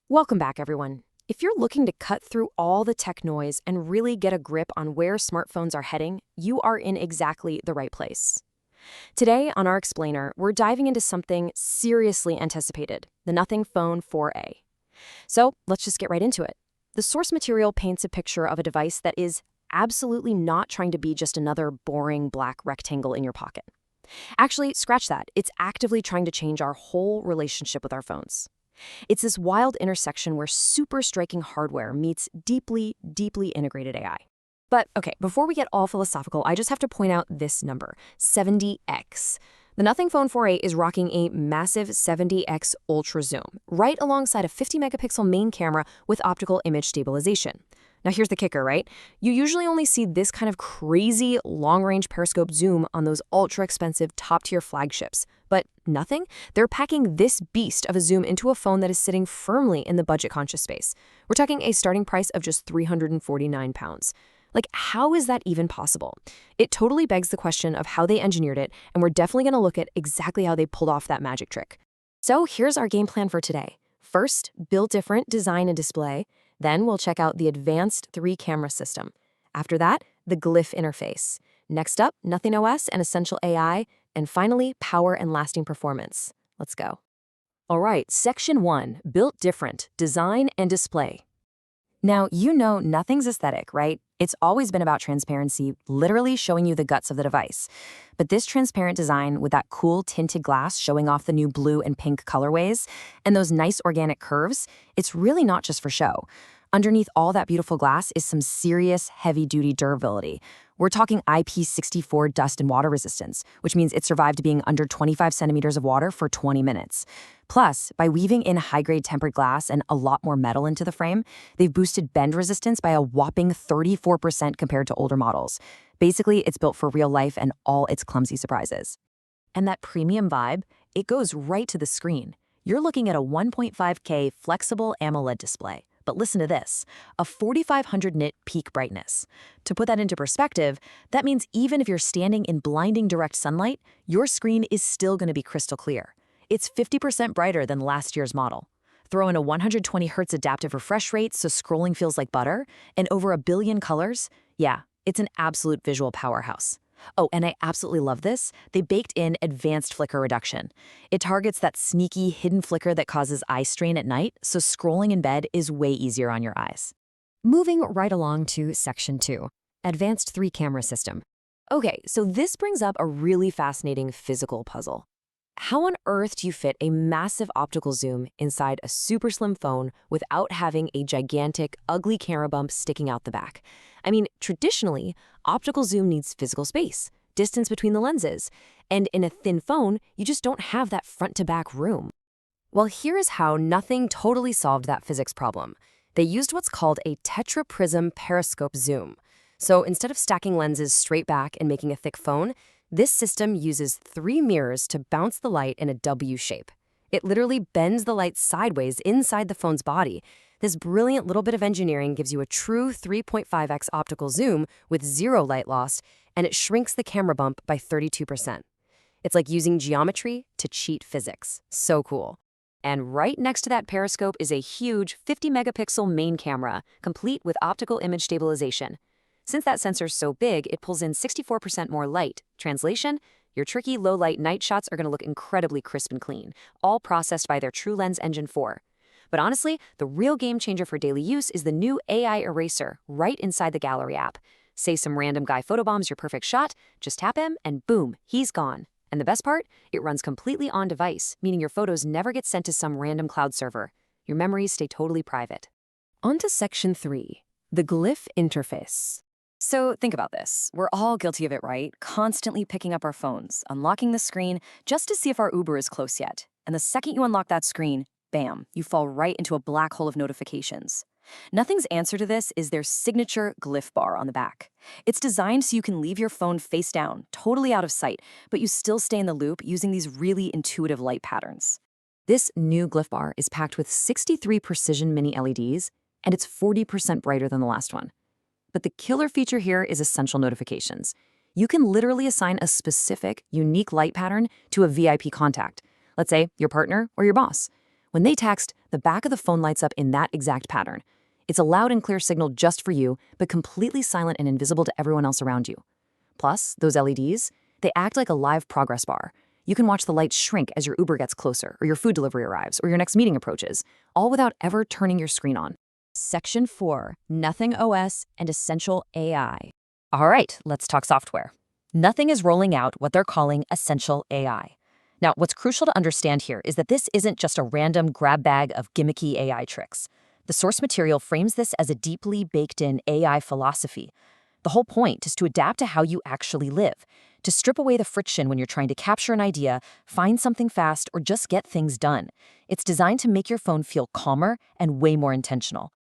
Welcome back, everyone. If you're looking to cut through all the tech noise and really get a grip on where smartphones are heading, you are in exactly the right place. Today, on our Explainer, we're diving into something seriously anticipated, the Nothing Phone 4a. So let's just get right into it. The source material paints a picture of a device that is absolutely not trying to be just another boring black rectangle in your pocket. Actually, scratch that. It's actively trying to change our whole relationship with our phones. It's this wild intersection where super striking hardware meets deeply, deeply integrated AI. But okay, before we get all philosophical, I just have to point out this number, 70x. The Nothing Phone 4a is rocking a massive 70x ultra zoom, right alongside a 50 megapixel main camera with optical image stabilization. Now here's the kicker, right? You usually only see this kind of crazy long-range periscope zoom on those ultra-expensive top-tier flagships. But nothing? They're packing this beast of a zoom into a phone that is sitting firmly in the budget-conscious space. We're talking a starting price of just £349. Like, how is that even possible? It totally begs the question of how they engineered it, and we're definitely going to look at exactly how they pulled off that magic trick. So here's our game plan for today. First, build different design and display. Then we'll check out the advanced 3-camera system. After that, the Glyph interface. Next up, Nothing OS and Essential AI. And finally, power and lasting performance. Let's go. All right, Section 1, Built Different, Design and Display. Now, you know nothing's aesthetic, right? It's always been about transparency, literally showing you the guts of the device. But this transparent design with that cool tinted glass showing off the new blue and pink colorways, and those nice organic curves, it's really not just for show. Underneath all that beautiful glass is some serious heavy-duty durability. We're talking IP64 dust and water resistance, which means it survived being under 25 centimeters of water for 20 minutes. Plus, by weaving in high-grade tempered glass and a lot more metal into the frame, they've boosted bend resistance by a whopping 34% compared to older models. Basically, it's built for real life and all its clumsy surprises. And that premium vibe, it goes right to the screen. You're looking at a 1.5K flexible AMOLED display. But listen to this, a 4500 nit peak brightness. To put that into perspective, that means even if you're standing in blinding direct sunlight, your screen is still going to be crystal clear. It's 50% brighter than last year's model. Throw in a 120 Hz adaptive refresh rate so scrolling feels like butter, and over 1 billion colors. Yeah, it's an absolute visual powerhouse. Oh, and I absolutely love this. They baked in advanced flicker reduction. It targets that sneaky hidden flicker that causes eye strain at night, so scrolling in bed is way easier on your eyes. Moving right along to Section 2, Advanced 3-Camera System. Okay, so this brings up a really fascinating physical puzzle. How on earth do you fit a massive optical zoom inside a super slim phone without having a gigantic, ugly camera bump sticking out the back? I mean, traditionally, optical zoom needs physical space, distance between the lenses, and in a thin phone, you just don't have that front-to-back room. Well, here is how Nothing totally solved that physics problem. They used what's called a tetraprism periscope zoom. So instead of stacking lenses straight back and making a thick phone, this system uses 3 mirrors to bounce the light in a W shape. It literally bends the light sideways inside the phone's body. This brilliant little bit of engineering gives you a true 3.5x optical zoom with 0 light loss, and it shrinks the camera bump by 32%. It's like using geometry to cheat physics. So cool. And right next to that periscope is a huge 50 megapixel main camera, complete with optical image stabilization. Since that sensor's so big, it pulls in 64% more light. Translation, your tricky low-light night shots are going to look incredibly crisp and clean, all processed by their TrueLens Engine 4. But honestly, the real game changer for daily use is the new AI eraser right inside the Gallery app. Say some random guy photobombs your perfect shot, just tap him, and boom, he's gone. And the best part? It runs completely on-device, meaning your photos never get sent to some random cloud server. Your memories stay totally private. On to Section 3, the Glyph interface. So think about this. We're all guilty of it, right? Constantly picking up our phones, unlocking the screen just to see if our Uber is close yet. And the second you unlock that screen, bam, you fall right into a black hole of notifications. Nothing's answer to this is their signature Glyph bar on the back. It's designed so you can leave your phone face down, totally out of sight, but you still stay in the loop using these really intuitive light patterns. This new Glyph bar is packed with 63 precision mini LEDs, and it's 40% brighter than the last one. But the killer feature here is Essential Notifications. You can literally assign a specific, unique light pattern to a VIP contact, let's say your partner or your boss. When they text, the back of the phone lights up in that exact pattern. It's a loud and clear signal just for you, but completely silent and invisible to everyone else around you. Plus, those LEDs, they act like a live progress bar. You can watch the lights shrink as your Uber gets closer, or your food delivery arrives, or your next meeting approaches, all without ever turning your screen on. Section 4, Nothing OS and Essential AI. All right, let's talk software. Nothing is rolling out what they're calling Essential AI. Now, what's crucial to understand here is that this isn't just a random grab bag of gimmicky AI tricks. The source material frames this as a deeply baked-in AI philosophy. The whole point is to adapt to how you actually live, to strip away the friction when you're trying to capture an idea, find something fast, or just get things done. It's designed to make your phone feel calmer and way more intentional.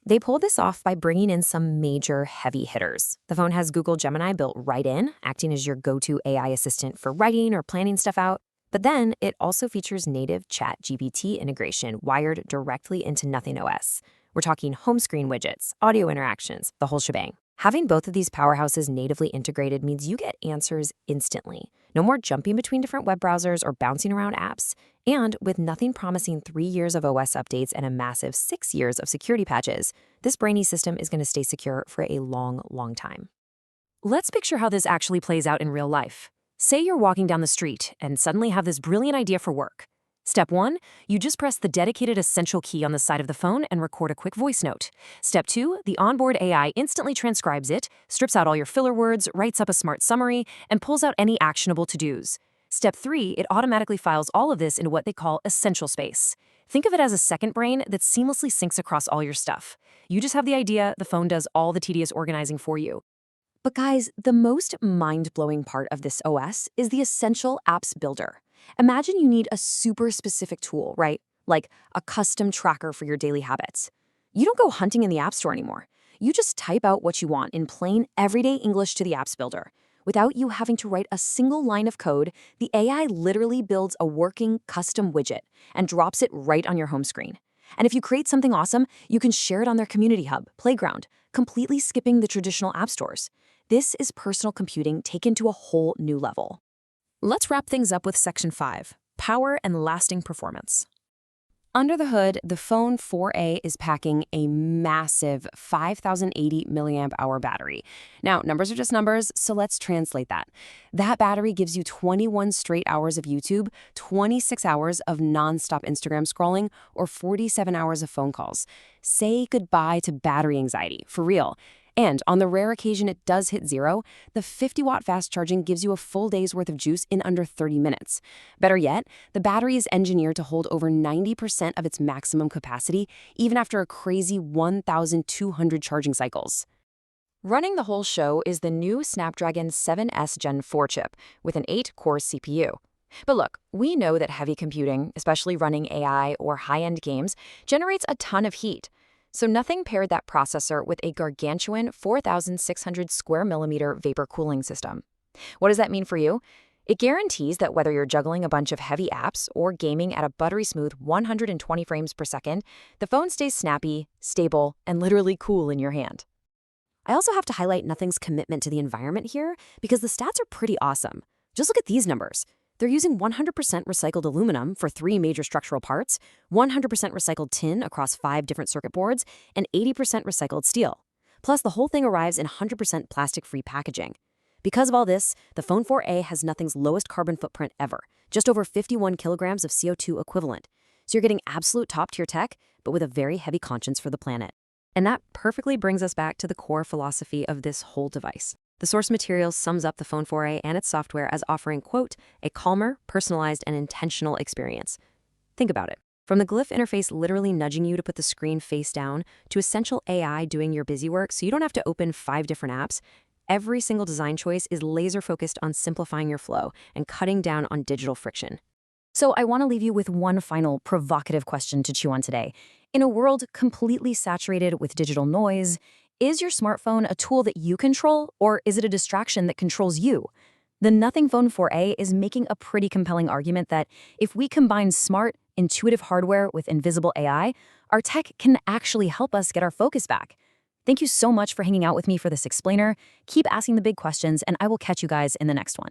They pulled this off by bringing in some major heavy hitters. The phone has Google Gemini built right in, acting as your go-to AI assistant for writing or planning stuff out. But then it also features native ChatGPT integration wired directly into Nothing OS. We're talking home screen widgets, audio interactions, the whole shebang. Having both of these powerhouses natively integrated means you get answers instantly. No more jumping between different web browsers or bouncing around apps. And with Nothing promising 3 years of OS updates and a massive 6 years of security patches, this brainy system is going to stay secure for a long, long time. Let's picture how this actually plays out in real life. Say you're walking down the street and suddenly have this brilliant idea for work. Step 1, you just press the dedicated Essential key on the side of the phone and record a quick voice note. Step 2, the onboard AI instantly transcribes it, strips out all your filler words, writes up a smart summary, and pulls out any actionable to-dos. Step 3, it automatically files all of this into what they call Essential Space. Think of it as a second brain that seamlessly syncs across all your stuff. You just have the idea, the phone does all the tedious organizing for you. But guys, the most mind-blowing part of this OS is the Essential Apps Builder. Imagine you need a super specific tool, right? Like a custom tracker for your daily habits. You don't go hunting in the App Store anymore. You just type out what you want in plain, everyday English to the Apps Builder. Without you having to write a single line of code, the AI literally builds a working custom widget and drops it right on your home screen. And if you create something awesome, you can share it on their community hub, Playground, completely skipping the traditional app stores. This is personal computing taken to a whole new level. Let's wrap things up with Section 5, Power and Lasting Performance. Under the hood, the Phone 4a is packing a massive 5,080 milliamp hour battery. Now, numbers are just numbers, so let's translate that. That battery gives you 21 straight hours of YouTube, 26 hours of nonstop Instagram scrolling, or 47 hours of phone calls. Say goodbye to battery anxiety, for real. And on the rare occasion it does hit zero, the 50-watt fast charging gives you a full day's worth of juice in under 30 minutes. Better yet, the battery is engineered to hold over 90% of its maximum capacity, even after a crazy 1,200 charging cycles. Running the whole show is the new Snapdragon 7S Gen 4 chip with an 8-core CPU. But look, we know that heavy computing, especially running AI or high-end games, generates a ton of heat. So Nothing paired that processor with a gargantuan 4,600 square millimeter vapor cooling system. What does that mean for you? It guarantees that whether you're juggling a bunch of heavy apps or gaming at a buttery smooth 120 frames per second, the phone stays snappy, stable, and literally cool in your hand. I also have to highlight Nothing's commitment to the environment here because the stats are pretty awesome. Just look at these numbers. They're using 100% recycled aluminum for 3 major structural parts, 100% recycled tin across 5 different circuit boards, and 80% recycled steel. Plus, the whole thing arrives in 100% plastic-free packaging. Because of all this, the Phone 4a has Nothing's lowest carbon footprint ever, just over 51 kilograms of CO2 equivalent. So you're getting absolute top-tier tech, but with a very heavy conscience for the planet. And that perfectly brings us back to the core philosophy of this whole device. The source material sums up the Phone 4a and its software as offering, quote, a calmer, personalized, and intentional experience. Think about it. From the Glyph interface literally nudging you to put the screen face down, to Essential AI doing your busy work so you don't have to open 5 different apps, every single design choice is laser-focused on simplifying your flow and cutting down on digital friction. So I want to leave you with one final provocative question to chew on today. In a world completely saturated with digital noise, is your smartphone a tool that you control, or is it a distraction that controls you? The Nothing Phone 4a is making a pretty compelling argument that if we combine smart, intuitive hardware with invisible AI, our tech can actually help us get our focus back. Thank you so much for hanging out with me for this explainer. Keep asking the big questions, and I will catch you guys in the next one.